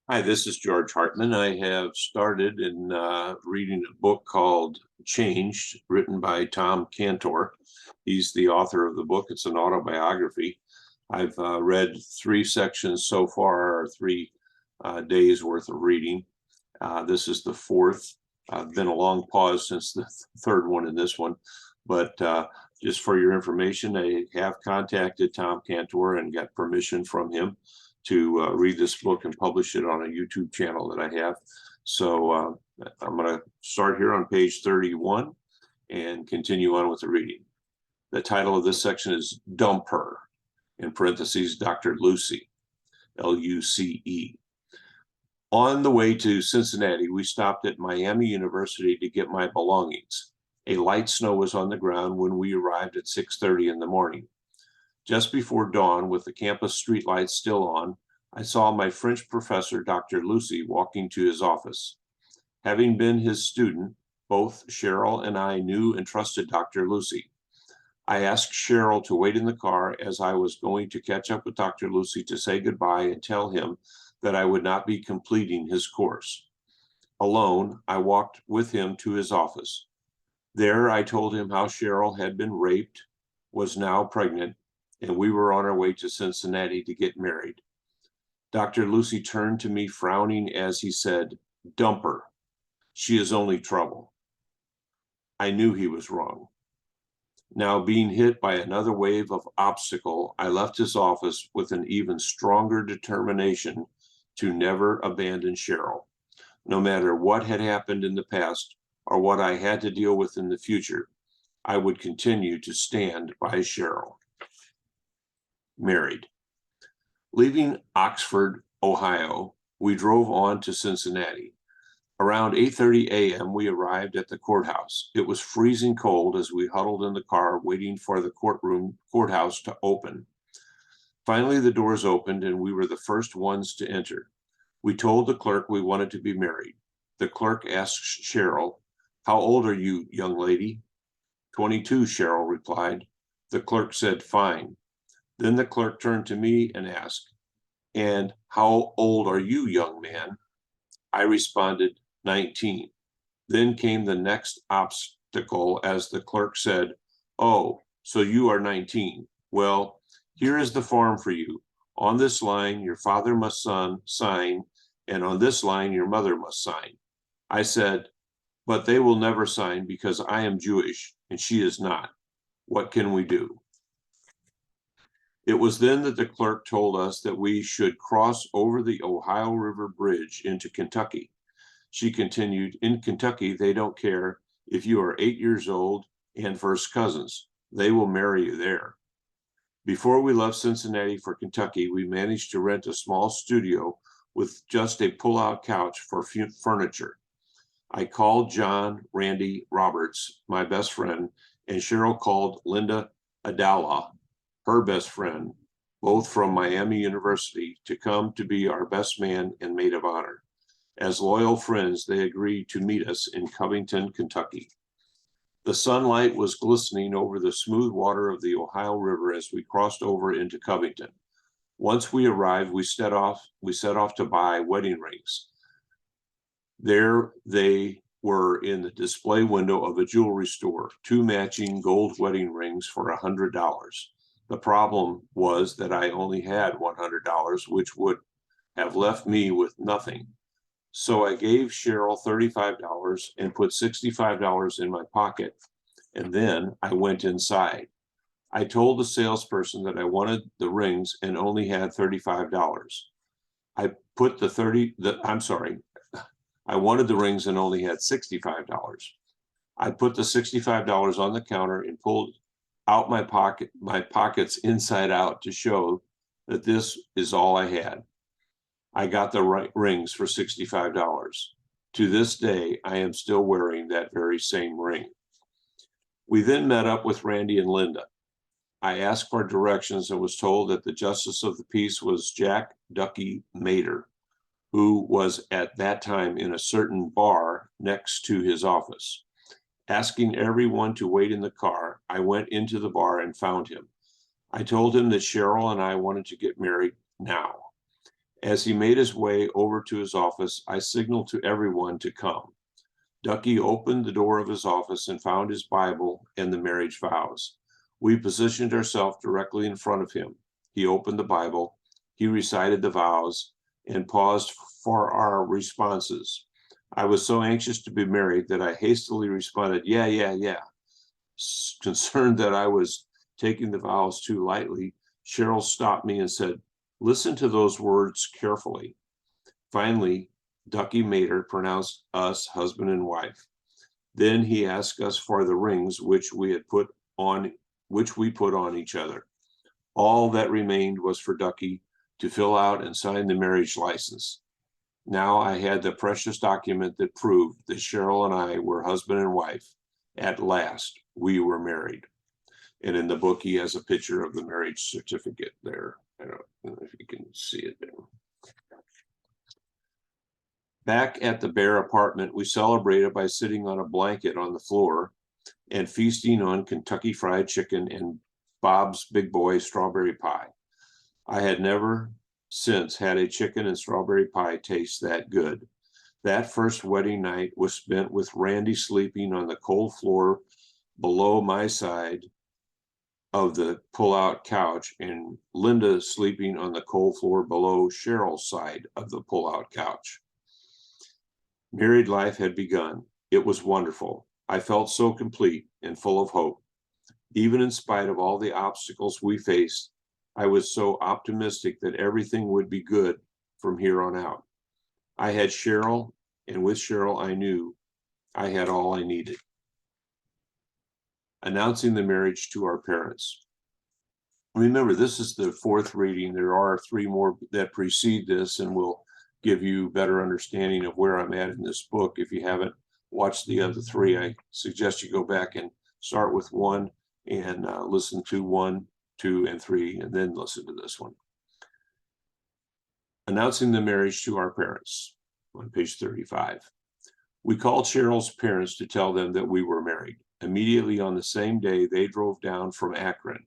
Hi, this is George Hartman. I have started in reading a book called Changed, written by Tom Cantor. He's the author of the book. It's an autobiography. I've read three sections so far, or 3 days worth of reading. This is the fourth. Been a long pause since the third one in this one, but just for your information, I have contacted Tom Cantor and got permission from him to read this book and publish it on a YouTube channel that I have. So I'm going to start here on page 31 and continue on with the reading. The title of this section is Dump Her, in parentheses, Dr. Lucy, Luce. On the way to Cincinnati, we stopped at Miami University to get my belongings. A light snow was on the ground when we arrived at 6:30 in the morning. Just before dawn, with the campus streetlights still on, I saw my French professor, Dr. Lucy, walking to his office. Having been his student, both Cheryl and I knew and trusted Dr. Lucy. I asked Cheryl to wait in the car as I was going to catch up with Dr. Lucy to say goodbye and tell him that I would not be completing his course. Alone, I walked with him to his office. There, I told him how Cheryl had been raped, was now pregnant, and we were on our way to Cincinnati to get married. Dr. Lucy turned to me, frowning as he said, "Dump her. She is only trouble." I knew he was wrong. Now, being hit by another wave of obstacle, I left his office with an even stronger determination to never abandon Cheryl. No matter what had happened in the past or what I had to deal with in the future, I would continue to stand by Cheryl. Married. Leaving Oxford, Ohio, we drove on to Cincinnati. Around 8:30 a.m., we arrived at the courthouse. It was freezing cold as we huddled in the car waiting for the courthouse to open. Finally, the doors opened and we were the first ones to enter. We told the clerk we wanted to be married. The clerk asked Cheryl, "How old are you, young lady?" 22, Cheryl replied. The clerk said, "Fine." Then the clerk turned to me and asked, "And how old are you, young man?" I responded, 19. Then came the next obstacle as the clerk said, "Oh, so you are 19. Well, here is the form for you. On this line, your father must sign, and on this line, your mother must sign." I said, "But they will never sign because I am Jewish and she is not. What can we do?" It was then that the clerk told us that we should cross over the Ohio River Bridge into Kentucky. She continued, "In Kentucky, they don't care if you are 8 years old and first cousins. They will marry you there." Before we left Cincinnati for Kentucky, we managed to rent a small studio with just a pull-out couch for furniture. I called John Randy Roberts, my best friend, and Cheryl called Linda Adala, her best friend, both from Miami University, to come to be our best man and maid of honor. As loyal friends, they agreed to meet us in Covington, Kentucky. The sunlight was glistening over the smooth water of the Ohio River as we crossed over into Covington. Once we arrived, we set off to buy wedding rings. There they were in the display window of a jewelry store, 2 matching gold wedding rings for $100. The problem was that I only had $100, which would have left me with nothing. So I gave Cheryl $35 and put $65 in my pocket, and then I went inside. I told the salesperson that I wanted the rings and only had $35. I put I wanted the rings and only had $65. I put the $65 on the counter and pulled out my pockets inside out to show that this is all I had. I got the right rings for $65. To this day, I am still wearing that very same ring. We then met up with Randy and Linda. I asked for directions and was told that the justice of the peace was Jack Ducky Mater, who was at that time in a certain bar next to his office. Asking everyone to wait in the car, I went into the bar and found him. I told him that Cheryl and I wanted to get married now. As he made his way over to his office, I signaled to everyone to come. Ducky opened the door of his office and found his Bible and the marriage vows. We positioned ourselves directly in front of him. He opened the Bible, he recited the vows, and paused for our responses. I was so anxious to be married that I hastily responded, yeah, yeah, yeah. Concerned that I was taking the vows too lightly, Cheryl stopped me and said, listen to those words carefully. Finally, Ducky Mater pronounced us husband and wife. Then he asked us for the rings which we put on each other. All that remained was for Ducky to fill out and sign the marriage license. Now I had the precious document that proved that Cheryl and I were husband and wife. At last, we were married. And in the book, he has a picture of the marriage certificate there. I don't know if you can see it there. Back at the Bear apartment, we celebrated by sitting on a blanket on the floor and feasting on Kentucky Fried Chicken and Bob's Big Boy strawberry pie. I had never since had a chicken and strawberry pie taste that good. That first wedding night was spent with Randy sleeping on the cold floor below my side of the pull-out couch and Linda sleeping on the cold floor below Cheryl's side of the pull-out couch. Married life had begun. It was wonderful. I felt so complete and full of hope. Even in spite of all the obstacles we faced, I was so optimistic that everything would be good from here on out. I had Cheryl, and with Cheryl, I knew I had all I needed. Announcing the marriage to our parents. Remember, this is the fourth reading. There are 3 more that precede this, and will give you better understanding of where I'm at in this book. If you haven't watched the other 3, I suggest you go back and start with 1 and listen to 1, 2, and 3, and then listen to this one. Announcing the marriage to our parents on page 35. We called Cheryl's parents to tell them that we were married. Immediately on the same day, they drove down from Akron.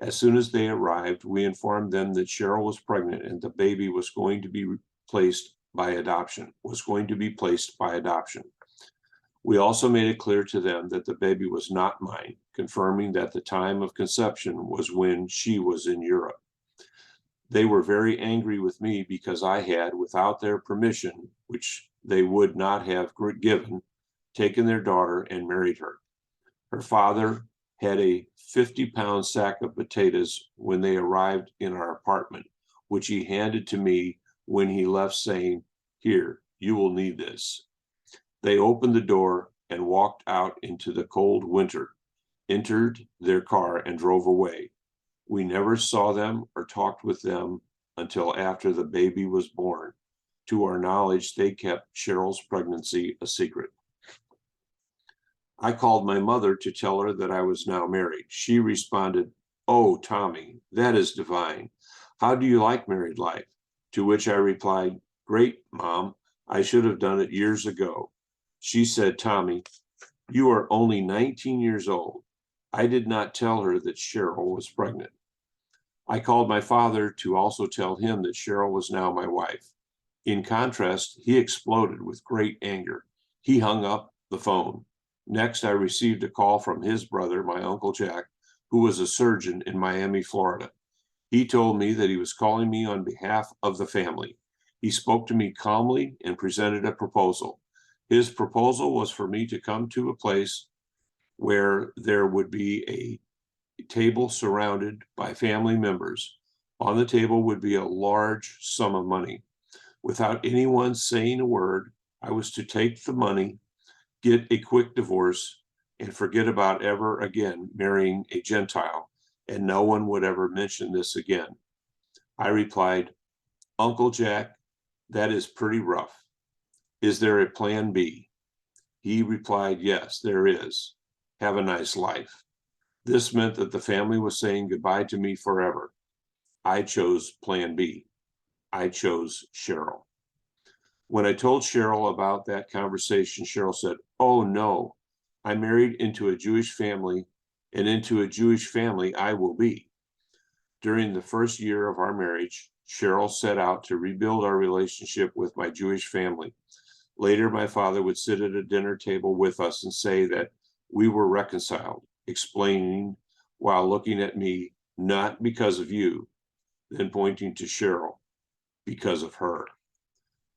As soon as they arrived, we informed them that Cheryl was pregnant and the baby was going to be placed by adoption. We also made it clear to them that the baby was not mine, confirming that the time of conception was when she was in Europe. They were very angry with me because I had, without their permission, which they would not have given, taken their daughter and married her. Her father had a 50-pound sack of potatoes when they arrived in our apartment, which he handed to me when he left, saying, "Here, you will need this." They opened the door and walked out into the cold winter, entered their car, and drove away. We never saw them or talked with them until after the baby was born. To our knowledge, they kept Cheryl's pregnancy a secret. I called my mother to tell her that I was now married. She responded, "Oh, Tommy, that is divine. How do you like married life?" To which I replied, "Great, Mom. I should have done it years ago." She said, "Tommy, you are only 19 years old." I did not tell her that Cheryl was pregnant. I called my father to also tell him that Cheryl was now my wife. In contrast, he exploded with great anger. He hung up the phone. Next, I received a call from his brother, my Uncle Jack, who was a surgeon in Miami, Florida. He told me that he was calling me on behalf of the family. He spoke to me calmly and presented a proposal. His proposal was for me to come to a place where there would be a table surrounded by family members. On the table would be a large sum of money. Without anyone saying a word, I was to take the money, get a quick divorce, and forget about ever again marrying a Gentile, and no one would ever mention this again. I replied, "Uncle Jack, that is pretty rough. Is there a plan B?" He replied, "Yes, there is. Have a nice life." This meant that the family was saying goodbye to me forever. I chose plan B. I chose Cheryl. When I told Cheryl about that conversation, Cheryl said, "Oh no, I married into a Jewish family, and into a Jewish family I will be." During the first year of our marriage, Cheryl set out to rebuild our relationship with my Jewish family. Later, my father would sit at a dinner table with us and say that we were reconciled, explaining while looking at me, not because of you, then pointing to Cheryl, because of her.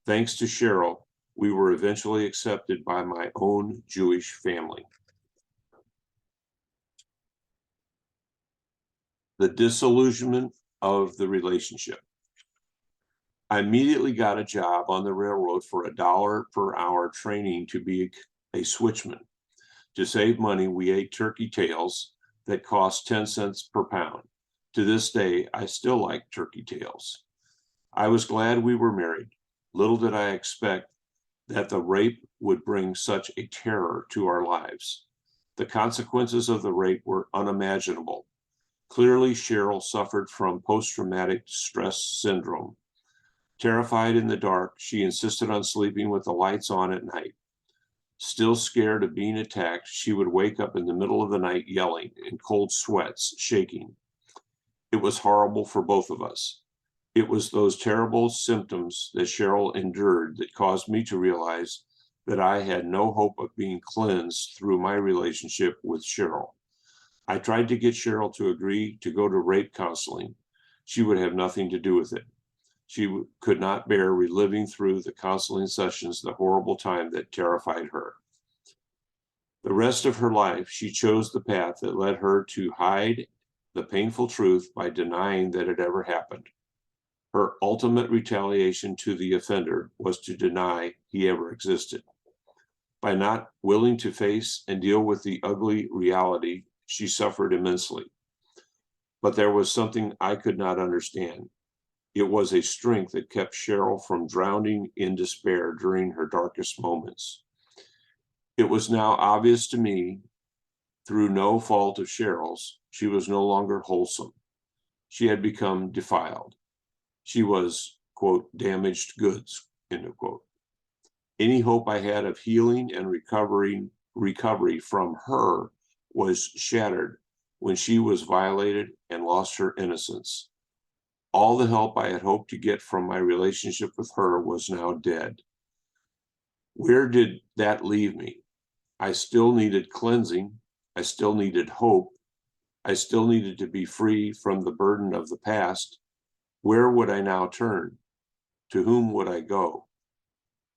Thanks to Cheryl, we were eventually accepted by my own Jewish family. The disillusionment of the relationship. I immediately got a job on the railroad for $1 per hour training to be a switchman. To save money, we ate turkey tails that cost 10 cents per pound. To this day, I still like turkey tails. I was glad we were married. Little did I expect that the rape would bring such a terror to our lives. The consequences of the rape were unimaginable. Clearly, Cheryl suffered from post-traumatic stress syndrome. Terrified in the dark, she insisted on sleeping with the lights on at night. Still scared of being attacked, she would wake up in the middle of the night yelling, in cold sweats, shaking. It was horrible for both of us. It was those terrible symptoms that Cheryl endured that caused me to realize that I had no hope of being cleansed through my relationship with Cheryl. I tried to get Cheryl to agree to go to rape counseling. She would have nothing to do with it. She could not bear reliving through the counseling sessions the horrible time that terrified her. The rest of her life, she chose the path that led her to hide the painful truth by denying that it ever happened. Her ultimate retaliation to the offender was to deny he ever existed. By not willing to face and deal with the ugly reality, she suffered immensely. But there was something I could not understand. It was a strength that kept Cheryl from drowning in despair during her darkest moments. It was now obvious to me, through no fault of Cheryl's, she was no longer wholesome. She had become defiled. She was, quote, damaged goods, end of quote. Any hope I had of healing and recovery from her was shattered when she was violated and lost her innocence. All the help I had hoped to get from my relationship with her was now dead. Where did that leave me? I still needed cleansing. I still needed hope. I still needed to be free from the burden of the past. Where would I now turn? To whom would I go?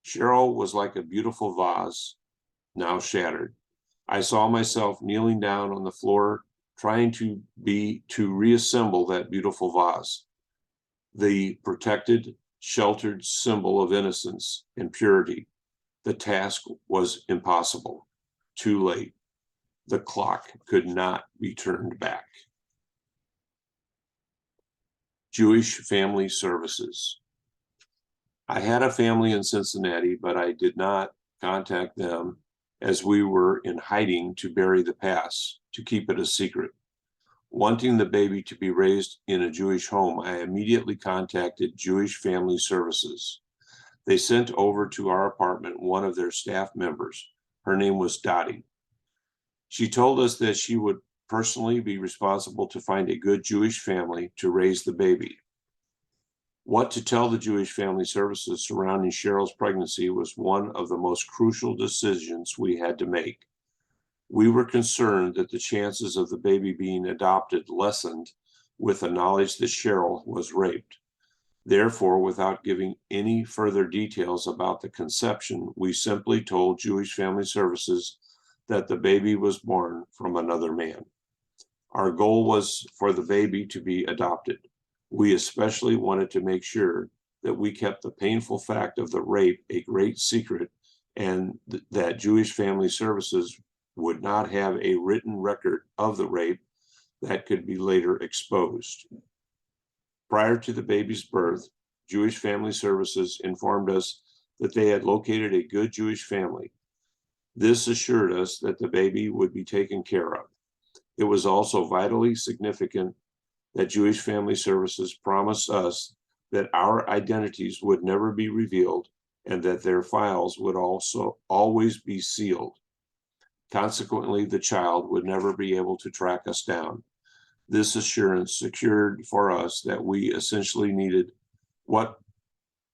Cheryl was like a beautiful vase, now shattered. I saw myself kneeling down on the floor, trying to reassemble that beautiful vase, the protected, sheltered symbol of innocence and purity. The task was impossible. Too late. The clock could not be turned back. Jewish Family Services. I had a family in Cincinnati, but I did not contact them as we were in hiding to bury the past, to keep it a secret. Wanting the baby to be raised in a Jewish home, I immediately contacted Jewish Family Services. They sent over to our apartment one of their staff members. Her name was Dottie. She told us that she would personally be responsible to find a good Jewish family to raise the baby. What to tell the Jewish Family Services surrounding Cheryl's pregnancy was one of the most crucial decisions we had to make. We were concerned that the chances of the baby being adopted lessened with the knowledge that Cheryl was raped. Therefore, without giving any further details about the conception, we simply told Jewish Family Services that the baby was born from another man. Our goal was for the baby to be adopted. We especially wanted to make sure that we kept the painful fact of the rape a great secret and that Jewish Family Services would not have a written record of the rape that could be later exposed. Prior to the baby's birth, Jewish Family Services informed us that they had located a good Jewish family. This assured us that the baby would be taken care of. It was also vitally significant that Jewish Family Services promised us that our identities would never be revealed and that their files would also always be sealed. Consequently, the child would never be able to track us down. This assurance secured for us that we essentially needed what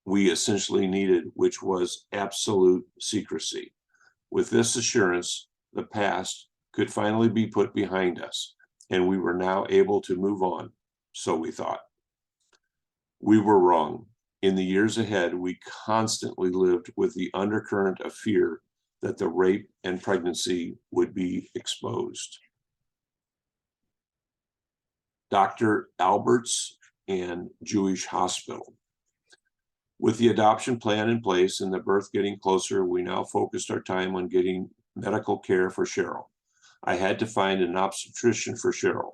we essentially needed, which was absolute secrecy. With this assurance, the past could finally be put behind us, and we were now able to move on, so we thought. We were wrong. In the years ahead, we constantly lived with the undercurrent of fear that the rape and pregnancy would be exposed. Dr. Alberts and Jewish Hospital. With the adoption plan in place and the birth getting closer, we now focused our time on getting medical care for Cheryl. I had to find an obstetrician for Cheryl.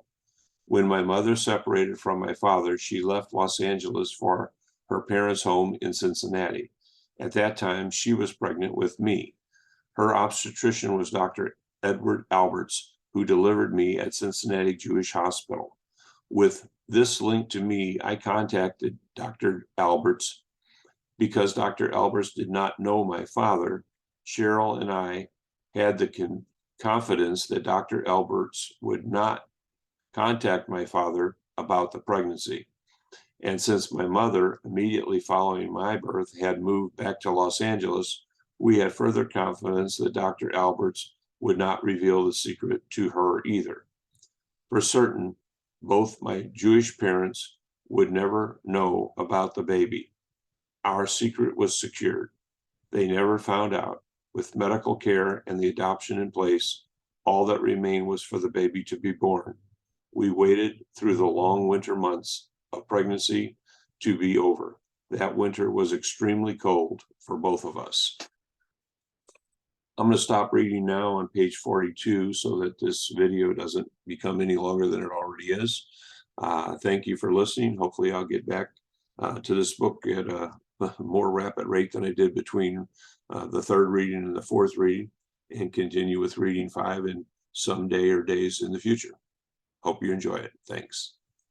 When my mother separated from my father, she left Los Angeles for her parents' home in Cincinnati. At that time, she was pregnant with me. Her obstetrician was Dr. Edward Alberts, who delivered me at Cincinnati Jewish Hospital. With this link to me, I contacted Dr. Alberts. Because Dr. Alberts did not know my father, Cheryl and I had the confidence that Dr. Alberts would not contact my father about the pregnancy. And since my mother, immediately following my birth, had moved back to Los Angeles, we had further confidence that Dr. Alberts would not reveal the secret to her either. For certain, both my Jewish parents would never know about the baby. Our secret was secured. They never found out. With medical care and the adoption in place, all that remained was for the baby to be born. We waited through the long winter months of pregnancy to be over. That winter was extremely cold for both of us. I'm going to stop reading now on page 42 so that this video doesn't become any longer than it already is. Thank you for listening. Hopefully I'll get back to this book at a more rapid rate than I did between the third reading and the fourth reading, and continue with reading 5 in some day or days in the future. Hope you enjoy it. Thanks.